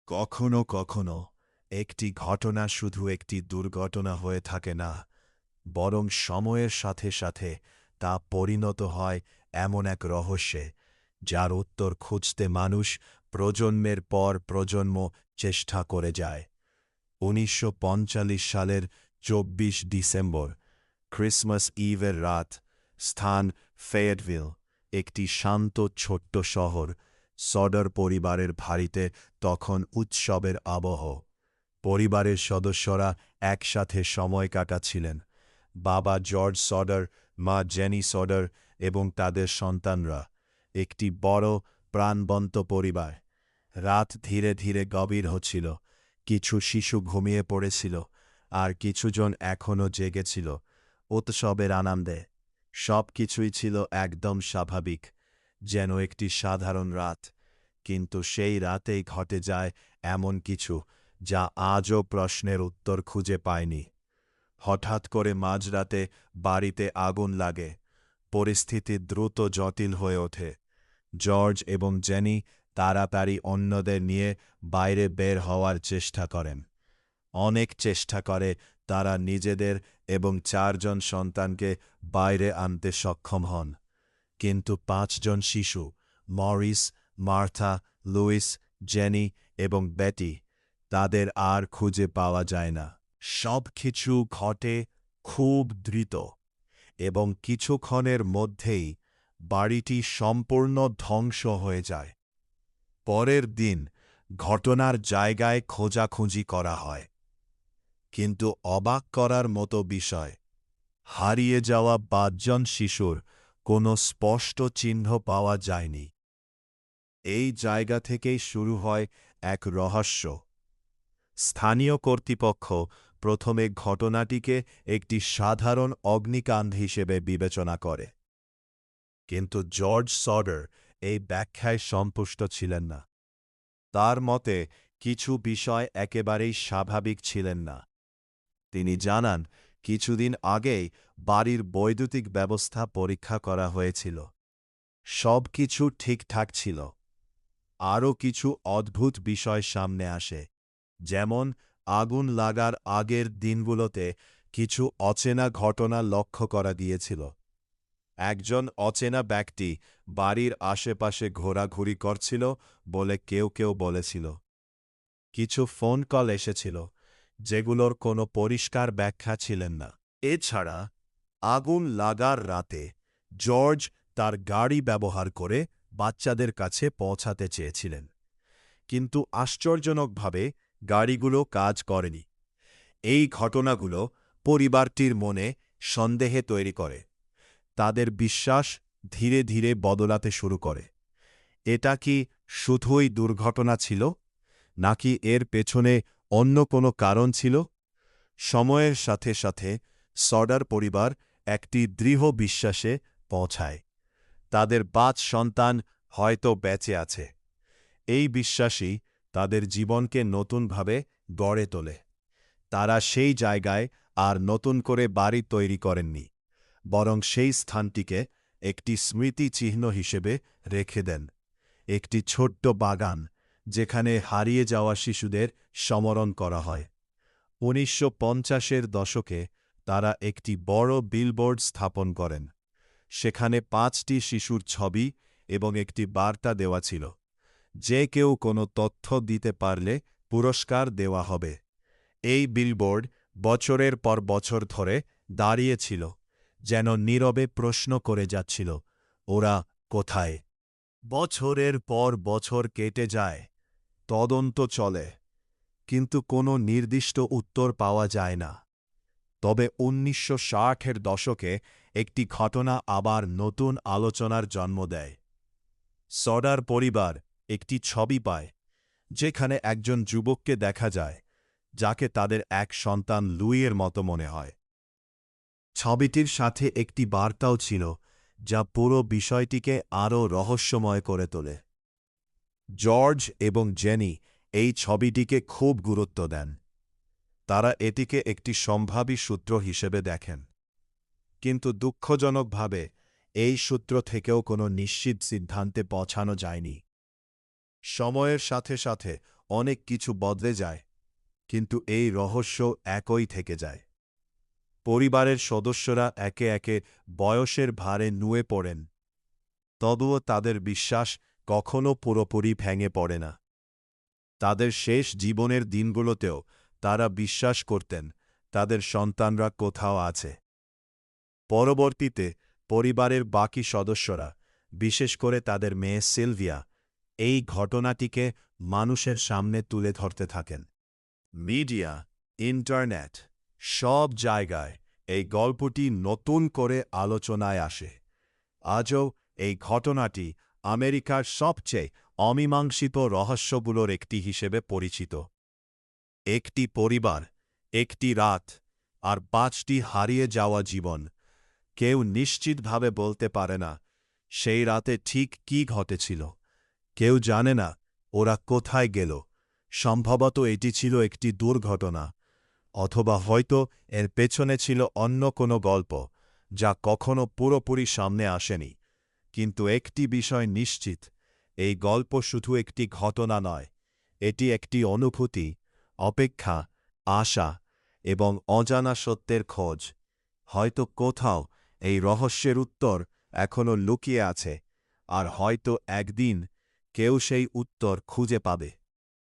কখনো কখনো একটি ঘটনা শুধু একটি দুর্ঘটনা হয়ে থাকে না, বরং সময়ের সাথে সাথে তা পরিণত হয় এমন এক রহস্যে যার উত্তর খুঁজতে মানুষ প্রজন্মের পর প্রজন্ম চেষ্টা করে যায়। ১৯৪৫ সালের ২৪ ডিসেম্বর, ক্রিসমাস ইভের রাত। স্থান ফেয়েটভিল, একটি শান্ত ছোট্ট শহর। সডার পরিবারের বাড়িতে তখন উৎসবের আবহ। পরিবারের সদস্যরা একসাথে সময় কাটাচ্ছিলেন। বাবা জর্জ সডার, মা জেনি সডার এবং তাদের সন্তানরা। একটি বড় প্রাণবন্ত পরিবার। রাত ধীরে ধীরে গভীর হচ্ছিল। কিছু শিশু ঘুমিয়ে পড়েছিল, আর কিছুজন এখনও জেগেছিল উৎসবের আনন্দে। সব কিছুই ছিল একদম স্বাভাবিক, যেন একটি সাধারণ রাত। কিন্তু সেই রাতেই ঘটে যায় এমন কিছু যা আজও প্রশ্নের উত্তর খুঁজে পায়নি। হঠাৎ করে মাঝরাতে বাড়িতে আগুন লাগে। পরিস্থিতি দ্রুত জটিল হয়ে ওঠে। জর্জ এবং জেনি তাড়াতাড়ি অন্যদের নিয়ে বাইরে বের হওয়ার চেষ্টা করেন। অনেক চেষ্টা করে তারা নিজেদের এবং ৪ জন সন্তানকে বাইরে আনতে সক্ষম হন। কিন্তু ৫ জন শিশু, মরিস, মার্থা, লুইস, জেনি এবং বেটি, তাদের আর খুঁজে পাওয়া যায় না। সব কিছু ঘটে খুব দ্রুত, এবং কিছুক্ষণের মধ্যেই বাড়িটি সম্পূর্ণ ধ্বংস হয়ে যায়। পরের দিন ঘটনার জায়গায় খোঁজাখুঁজি করা হয়, কিন্তু অবাক করার মতো বিষয়, হারিয়ে যাওয়া ৫ জন শিশুর কোনো স্পষ্ট চিহ্ন পাওয়া যায়নি। এই জায়গা থেকেই শুরু হয় এক রহস্য। স্থানীয় কর্তৃপক্ষ প্রথমে ঘটনাটিকে একটি সাধারণ অগ্নিকাণ্ড হিসেবে বিবেচনা করে, কিন্তু জর্জ সডার এই ব্যাখ্যায় সন্তুষ্ট ছিলেন না। তার মতে কিছু বিষয় একেবারেই স্বাভাবিক ছিলেন না। তিনি জানান, কিছুদিন আগেই বাড়ির বৈদ্যুতিক ব্যবস্থা পরীক্ষা করা হয়েছিল। সব কিছু ঠিকঠাক ছিল। আরও কিছু অদ্ভুত বিষয় সামনে আসে, যেমন আগুন লাগার আগের দিনগুলোতে কিছু অচেনা ঘটনা লক্ষ্য করা গিয়েছিল। একজন অচেনা ব্যক্তি বাড়ির আশেপাশে ঘোরাঘুরি করছিল বলে কেউ কেউ বলেছিল। কিছু ফোন কল এসেছিল, যেগুলোর কোনো পরিষ্কার ব্যাখ্যা ছিলেন না। এছাড়া আগুন লাগার রাতে জর্জ তার গাড়ি ব্যবহার করে বাচ্চাদের কাছে পৌঁছাতে চেয়েছিলেন, কিন্তু আশ্চর্যজনকভাবে গাড়িগুলো কাজ করেনি। এই ঘটনাগুলো পরিবারটির মনে সন্দেহে তৈরি করে। তাদের বিশ্বাস ধীরে ধীরে বদলাতে শুরু করে। এটা কি শুধুই দুর্ঘটনা ছিল, নাকি এর পেছনে অন্য কোনো কারণ ছিল? সময়ের সাথে সাথে সডার পরিবার একটি দৃঢ় বিশ্বাসে পৌঁছায়, তাদের ৫ সন্তান হয়তো বেঁচে আছে। এই বিশ্বাসই তাদের জীবনকে নতুনভাবে গড়ে তোলে। তারা সেই জায়গায় আর নতুন করে বাড়ি তৈরি করেননি, বরং সেই স্থানটিকে একটি স্মৃতিচিহ্ন হিসেবে রেখে দেন। একটি ছোট্ট বাগান, যেখানে হারিয়ে যাওয়া শিশুদের স্মরণ করা হয়। ১৯৫০-এর দশকে তারা একটি বড় বিলবোর্ড স্থাপন করেন। সেখানে ৫টি শিশুর ছবি এবং একটি বার্তা দেওয়া ছিল, যে কেউ কোনো তথ্য দিতে পারলে পুরস্কার দেওয়া হবে। এই বিলবোর্ড বছরের পর বছর ধরে দাঁড়িয়েছিল, যেন নীরবে প্রশ্ন করে যাচ্ছিল, ওরা কোথায়? বছরের পর বছর কেটে যায়, তদন্ত চলে, কিন্তু কোনো নির্দিষ্ট উত্তর পাওয়া যায় না। তবে ১৯৬০-এর দশকে একটি ঘটনা আবার নতুন আলোচনার জন্ম দেয়। সডার পরিবার একটি ছবি পায়, যেখানে একজন যুবককে দেখা যায়, যাকে তাদের এক সন্তান লুইয়ের মতো মনে হয়। ছবিটির সাথে একটি বার্তাও ছিল, যা পুরো বিষয়টিকে আরও রহস্যময় করে তোলে। জর্জ এবং জেনি এই ছবিটিকে খুব গুরুত্ব দেন। তারা এটিকে একটি সম্ভাবী সূত্র হিসেবে দেখেন, কিন্তু দুঃখজনকভাবে এই সূত্র থেকেও কোনো নিশ্চিত সিদ্ধান্তে পৌঁছানো যায়নি। সময়ের সাথে সাথে অনেক কিছু বদলে যায়, কিন্তু এই রহস্য একই থেকে যায়। পরিবারের সদস্যরা একে একে বয়সের ভারে নুয়ে পড়েন, তবুও তাদের বিশ্বাস কখনো পুরোপুরি ভেঙে পড়ে না। তাদের শেষ জীবনের দিনগুলোতেও তারা বিশ্বাস করতেন তাদের সন্তানরা কোথাও আছে। পরবর্তীতে পরিবারের বাকি সদস্যরা, বিশেষ করে তাদের মেয়ে সিলভিয়া, এই ঘটনাটিকে মানুষের সামনে তুলে ধরতে থাকেন। মিডিয়া, ইন্টারনেট, সব জায়গায় এই গল্পটি নতুন করে আলোচনায় আসে। আজও এই ঘটনাটি আমেরিকার সবচেয়ে অমীমাংসিত রহস্যগুলোর একটি হিসেবে পরিচিত। একটি পরিবার, একটি রাত, আর ৫টি হারিয়ে যাওয়া জীবন। কেউ নিশ্চিতভাবে বলতে পারে না সেই রাতে ঠিক কী ঘটেছিল। কেউ জানে না ওরা কোথায় গেল। সম্ভবত এটি ছিল একটি দুর্ঘটনা, অথবা হয়তো এর পেছনে ছিল অন্য কোনো গল্প যা কখনো পুরোপুরি সামনে আসেনি। কিন্তু একটি বিষয় নিশ্চিত, এই গল্প শুধু একটি ঘটনা নয়, এটি একটি অনুভূতি, অপেক্ষা, আশা এবং অজানা সত্যের খোঁজ। হয়তো কোথাও এই রহস্যের উত্তর এখনও লুকিয়ে আছে, আর হয়তো একদিন কেউ সেই উত্তর খুঁজে পাবে।